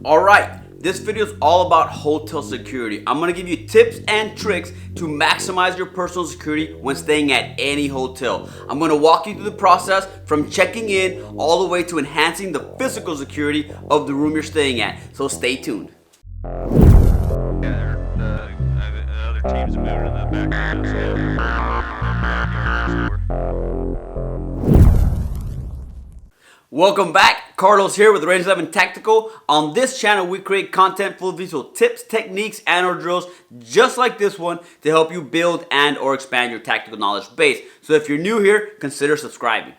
Alright, this video is all about hotel security. I'm going to give you tips and tricks to maximize your personal security when staying at any hotel. I'm going to walk you through the process from checking in all the way to enhancing the physical security of the room you're staying at. So stay tuned. Yeah, the other teams are moving in the background. Welcome back. Carlos here with Range 11 Tactical. On this channel, we create content full of visual tips, techniques, and or drills just like this one to help you build and or expand your tactical knowledge base. So if you're new here, consider subscribing.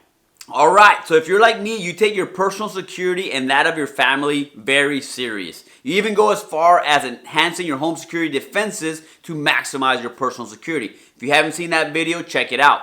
Alright, so if you're like me, you take your personal security and that of your family very serious. You even go as far as enhancing your home security defenses to maximize your personal security. If you haven't seen that video, check it out.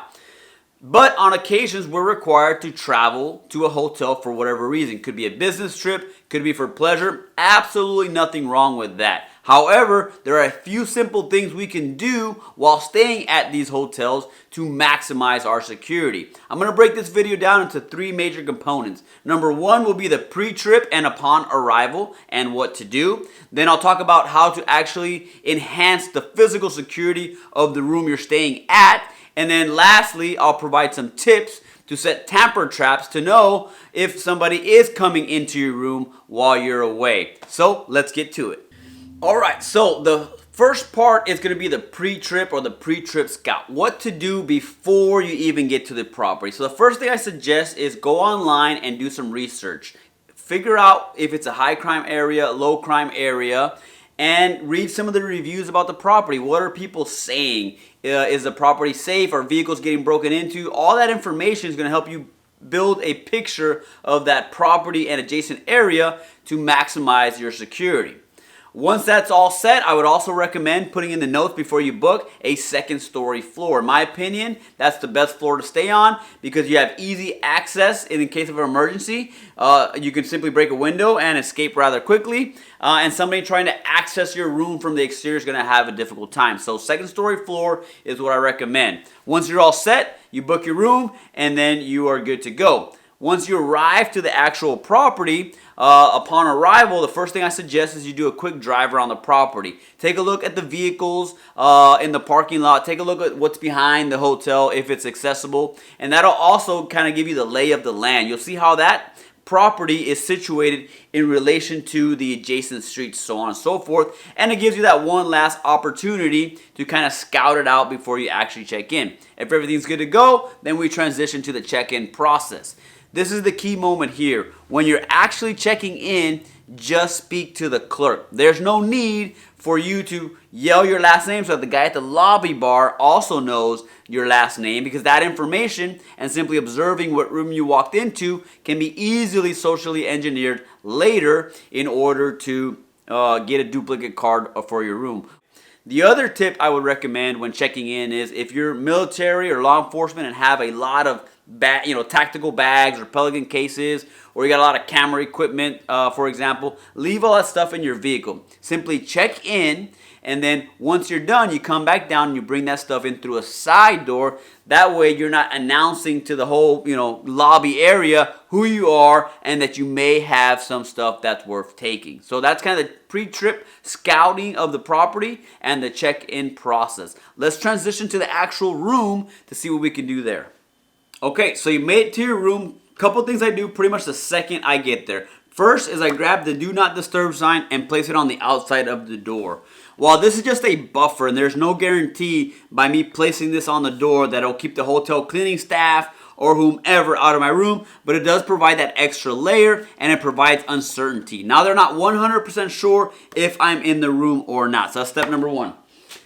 But on occasions, we're required to travel to a hotel for whatever reason. Could be a business trip, could be for pleasure. Absolutely nothing wrong with that. However, there are a few simple things we can do while staying at these hotels to maximize our security. I'm going to break this video down into three major components. Number one will be the pre-trip and upon arrival and what to do. Then I'll talk about how to actually enhance the physical security of the room you're staying at. And then lastly, I'll provide some tips to set tamper traps to know if somebody is coming into your room while you're away. So let's get to it. All right, so the first part is going to be the pre-trip or the pre-trip scout. What to do before you even get to the property. So the first thing I suggest is go online and do some research. Figure out if it's a high crime area, low crime area, and read some of the reviews about the property. What are people saying? Is the property safe? Are vehicles getting broken into? All that information is going to help you build a picture of that property and adjacent area to maximize your security. Once that's all set, I would also recommend putting in the notes before you book a second story floor. In my opinion, that's the best floor to stay on because you have easy access in case of an emergency. You can simply break a window and escape rather quickly. And somebody trying to access your room from the exterior is going to have a difficult time. So second story floor is what I recommend. Once you're all set, you book your room and then you are good to go. Once you arrive to the actual property, upon arrival, the first thing I suggest is you do a quick drive around the property. Take a look at the vehicles in the parking lot. Take a look at what's behind the hotel if it's accessible. And that'll also kind of give you the lay of the land. You'll see how that property is situated in relation to the adjacent streets, so on and so forth. And it gives you that one last opportunity to kind of scout it out before you actually check in. If everything's good to go, then we transition to the check-in process. This is the key moment here. When you're actually checking in, just speak to the clerk. There's no need for you to yell your last name so that the guy at the lobby bar also knows your last name, because that information and simply observing what room you walked into can be easily socially engineered later in order to get a duplicate card for your room. The other tip I would recommend when checking in is if you're military or law enforcement and have a lot of tactical bags or Pelican cases, or you got a lot of camera equipment, for example, leave all that stuff in your vehicle. Simply check in, and then once you're done, you come back down and you bring that stuff in through a side door. That way you're not announcing to the whole, lobby area who you are and that you may have some stuff that's worth taking. So that's kind of the pre-trip scouting of the property and the check-in process. Let's transition to the actual room to see what we can do there. Okay, so you made it to your room. Couple things I do pretty much the second I get there. First is I grab the do not disturb sign and place it on the outside of the door. While this is just a buffer and there's no guarantee by me placing this on the door that it'll keep the hotel cleaning staff or whomever out of my room, but it does provide that extra layer and it provides uncertainty. Now they're not 100% sure if I'm in the room or not. So that's step number one.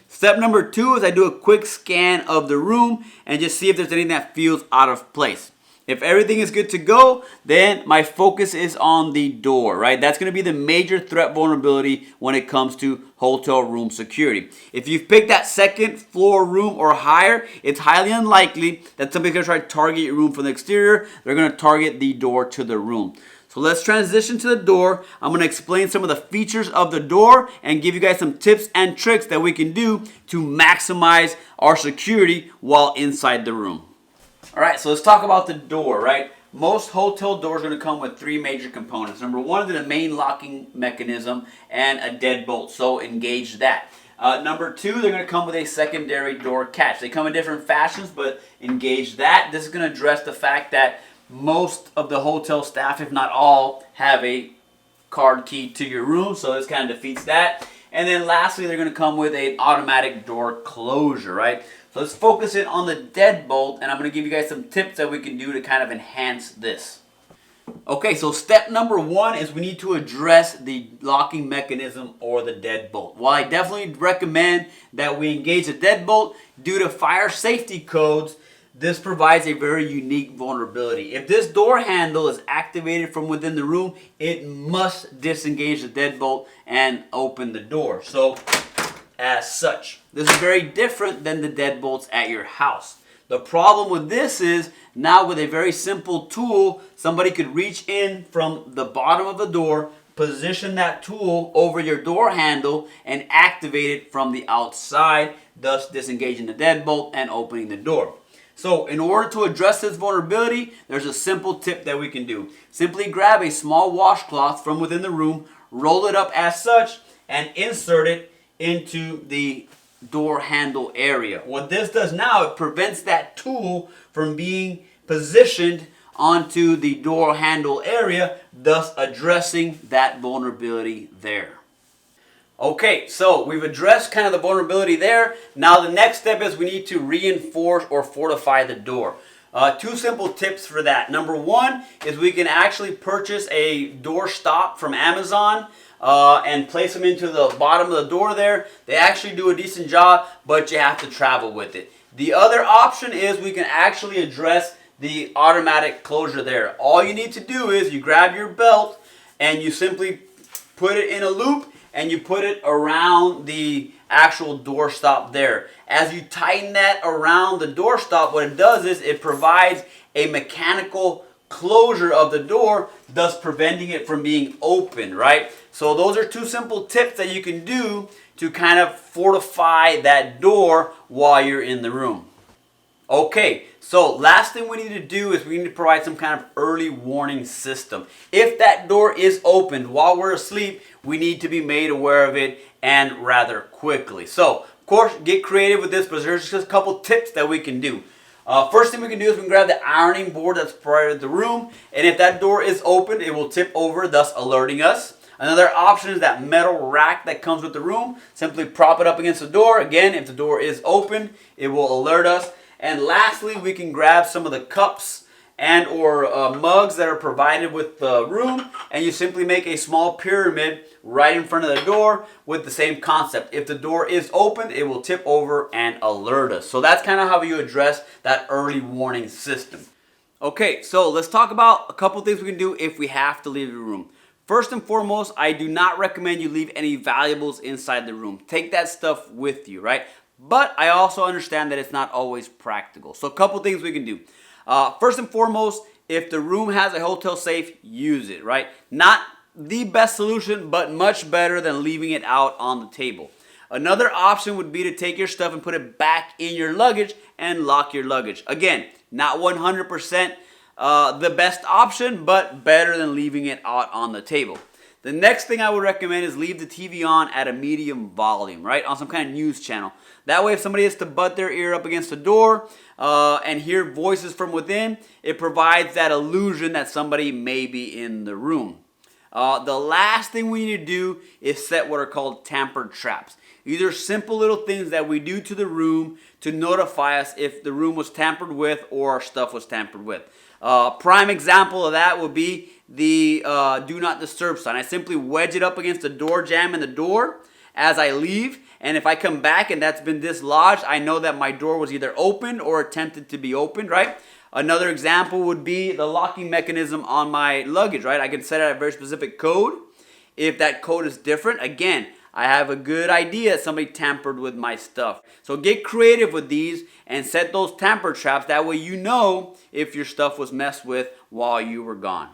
Step number two is I do a quick scan of the room and just see if there's anything that feels out of place. If everything is good to go, then my focus is on the door, right? That's going to be the major threat vulnerability when it comes to hotel room security. If you've picked that second floor room or higher, it's highly unlikely that somebody's going to try to target your room from the exterior. They're going to target the door to the room. So let's transition to the door. I'm going to explain some of the features of the door and give you guys some tips and tricks that we can do to maximize our security while inside the room. All right, so let's talk about the door, right? most hotel doors are going to come with three major components. Number one is the main locking mechanism and a deadbolt, so engage that. Number two, they're going to come with a secondary door catch. They come in different fashions, but engage that. This is going to address the fact that most of the hotel staff, if not all, have a card key to your room, so this kind of defeats that. And then lastly, they're going to come with an automatic door closure, right? So let's focus in on the deadbolt, and I'm going to give you guys some tips that we can do to kind of enhance this. Okay, so step number one is we need to address the locking mechanism or the deadbolt. While I definitely recommend that we engage the deadbolt, due to fire safety codes, this provides a very unique vulnerability. If this door handle is activated from within the room, it must disengage the deadbolt and open the door. So, as such, this is very different than the deadbolts at your house. The problem with this is, now with a very simple tool, somebody could reach in from the bottom of the door, position that tool over your door handle, and activate it from the outside, thus disengaging the deadbolt and opening the door. So in order to address this vulnerability, there's a simple tip that we can do. Simply grab a small washcloth from within the room, roll it up as such, and insert it into the door handle area. What this does now, it prevents that tool from being positioned onto the door handle area, thus addressing that vulnerability there. Okay, so we've addressed kind of the vulnerability there. Now the next step is we need to reinforce or fortify the door. Two simple tips for that. Number one is we can actually purchase a door stop from Amazon and place them into the bottom of the door there. They actually do a decent job, but you have to travel with it. The other option is we can actually address the automatic closure there. All you need to do is you grab your belt and you simply put it in a loop and you put it around the actual door stop there. As you tighten that around the door stop, what it does is it provides a mechanical closure of the door, thus preventing it from being open, right? So those are two simple tips that you can do to kind of fortify that door while you're in the room. Okay, so last thing we need to do is we need to provide some kind of early warning system. If that door is opened while we're asleep, we need to be made aware of it, and rather quickly. So, of course, get creative with this, but there's just a couple tips that we can do. First thing we can do is we can grab the ironing board that's provided in the room, and if that door is open, it will tip over, thus alerting us. Another option is that metal rack that comes with the room. Simply prop it up against the door. Again, if the door is open, it will alert us. And lastly, we can grab some of the cups and or mugs that are provided with the room, and you simply make a small pyramid right in front of the door with the same concept. If the door is open, it will tip over and alert us. So that's kind of how you address that early warning system. Okay, so let's talk about a couple things we can do if we have to leave the room. First and foremost, I do not recommend you leave any valuables inside the room. Take that stuff with you, right? But I also understand that it's not always practical. So a couple things we can do. First and foremost, if the room has a hotel safe, use it, right? Not the best solution, but much better than leaving it out on the table. Another option would be to take your stuff and put it back in your luggage and lock your luggage. Again, not 100% the best option, but better than leaving it out on the table. The next thing I would recommend is leave the TV on at a medium volume, right? On some kind of news channel. That way if somebody has to butt their ear up against the door and hear voices from within, it provides that illusion that somebody may be in the room. The last thing we need to do is set what are called tampered traps. These are simple little things that we do to the room to notify us if the room was tampered with or our stuff was tampered with. Prime example of that would be the do not disturb sign. I simply wedge it up against the door jamb in the door as I leave, and if I come back and that's been dislodged, I know that my door was either opened or attempted to be opened, right? Another example would be the locking mechanism on my luggage, right? I can set it at a very specific code. If that code is different, again, I have a good idea that somebody tampered with my stuff. So get creative with these and set those tamper traps. That way you know if your stuff was messed with while you were gone.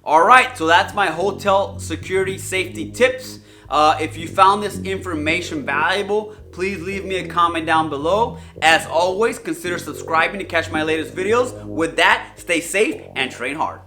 All right, so that's my hotel security safety tips. If you found this information valuable, please leave me a comment down below. As always, consider subscribing to catch my latest videos. With that, stay safe and train hard.